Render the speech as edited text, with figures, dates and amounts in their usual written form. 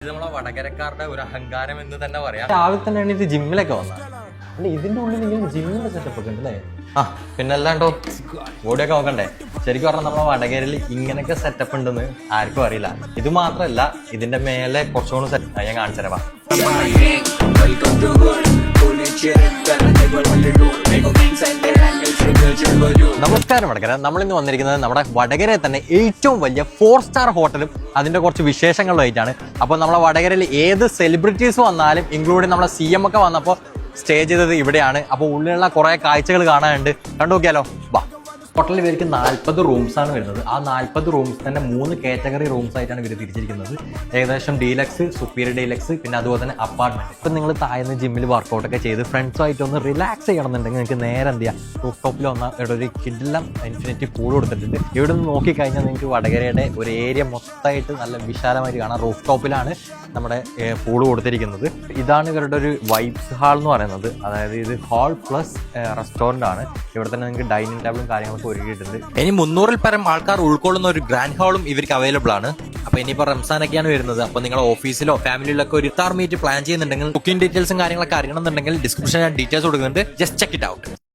ഇത് നമ്മളെ വടകരക്കാരുടെ ഒരു അഹങ്കാരം എന്ന് തന്നെ പറയാം. രാവിലെ തന്നെയാണ് ഇത് ജിമ്മിലൊക്കെ വന്നത്. അല്ല ഇതിന്റെ ഉള്ളിൽ നിങ്ങൾ ജിമ്മിന്റെ സെറ്റപ്പ് ഒക്കെ ഉണ്ടല്ലേ? ആ പിന്നല്ലാണ്ടോ, ബോഡിയൊക്കെ നോക്കണ്ടേ. ശരിക്കും പറഞ്ഞാൽ നമ്മളെ വടകരയിൽ ഇങ്ങനെയൊക്കെ സെറ്റപ്പ് ഉണ്ടെന്ന് ആർക്കും അറിയില്ല. ഇത് മാത്രല്ല, ഇതിന്റെ മേലെ കുറച്ചുകൂടി സെറ്റ് ഞാൻ കാണിച്ചു തരാം. നമസ്കാരം വടകര. നമ്മളിന്ന് വന്നിരിക്കുന്നത് നമ്മുടെ വടകരയിൽ തന്നെ ഏറ്റവും വലിയ 4 സ്റ്റാർ ഹോട്ടലും അതിന്റെ കുറച്ച് വിശേഷങ്ങളുമായിട്ടാണ്. അപ്പോൾ നമ്മളെ വടകരയിൽ ഏത് സെലിബ്രിറ്റീസ് വന്നാലും ഇൻക്ലൂഡിങ് നമ്മളെ CM ഒക്കെ വന്നപ്പോൾ സ്റ്റേ ചെയ്തത് ഇവിടെയാണ്. അപ്പോൾ ഉള്ളിലുള്ള കുറേ കാഴ്ചകൾ കാണാനുണ്ട്, കണ്ടു നോക്കിയാലോ. വാ. ഹോട്ടലിൽ ഇവർക്ക് 40 റൂംസാണ് വരുന്നത്. ആ 40 റൂംസ് തന്നെ 3 കാറ്റഗറി റൂംസ് ആയിട്ടാണ് ഇവർ തിരിച്ചിരിക്കുന്നത്. ഏകദേശം ഡീലക്സ്, സുപ്പീരിയർ ഡീലക്സ്, പിന്നെ അതുപോലെ തന്നെ അപ്പാർട്ട്മെന്റ്. ഇപ്പം നിങ്ങൾ താഴ്ന്ന് ജിമ്മിൽ വർക്കൗട്ടൊക്കെ ചെയ്ത് ഫ്രണ്ട്സുമായിട്ട് ഒന്ന് റിലാക്സ് ചെയ്യണമെന്നുണ്ടെങ്കിൽ നിങ്ങൾക്ക് നേരെ എന്ത് ചെയ്യാം, റൂഫ് ടോപ്പിൽ വന്നാൽ ഇവിടെ ഒരു കിഡിലം ഇൻഫിനിറ്റി പൂൾ കൊടുത്തിട്ടുണ്ട്. ഇവിടെ നിന്ന് നോക്കിക്കഴിഞ്ഞാൽ നിങ്ങൾക്ക് വടകരയുടെ ഒരു ഏരിയ മൊത്തമായിട്ട് നല്ല വിശാലമായിട്ട് കാണാം. റൂഫ് ടോപ്പിലാണ് നമ്മുടെ പൂള് കൊടുത്തിരിക്കുന്നത്. ഇതാണ് ഇവരുടെ ഒരു വൈബ്സ് ഹാൾ എന്ന് പറയുന്നത്. അതായത് ഇത് ഹാൾ പ്ലസ് റെസ്റ്റോറൻ്റ് ആണ്. ഇവിടെ തന്നെ നിങ്ങൾക്ക് ഡൈനിങ് ടേബിളും കാര്യങ്ങളൊക്കെ ഒരുക്കിയിട്ടുണ്ട്. ഇനി 300-ൽ പരം ആൾക്കാർ ഉൾക്കൊള്ളുന്ന ഒരു ഗ്രാൻഡ് ഹാളും ഇവർക്ക് അവൈലബിൾ ആണ്. അപ്പൊ ഇനിയിപ്പോൾ റംസാനൊക്കെയാണ് വരുന്നത്. അപ്പൊ നിങ്ങളുടെ ഓഫീസിലോ ഫാമിലിയിലൊക്കെ ഒരു ഇഫ്താർ മീറ്റ് പ്ലാൻ ചെയ്യുന്നുണ്ടെങ്കിൽ, ബുക്കിംഗ് ഡീറ്റെയിൽസും കാര്യങ്ങളൊക്കെ അറിയണമെന്നുണ്ടെങ്കിൽ ഡിസ്ക്രിപ്ഷനിൽ ഡീറ്റെയിൽസ് കൊടുക്കുന്നുണ്ട്. Just check it out.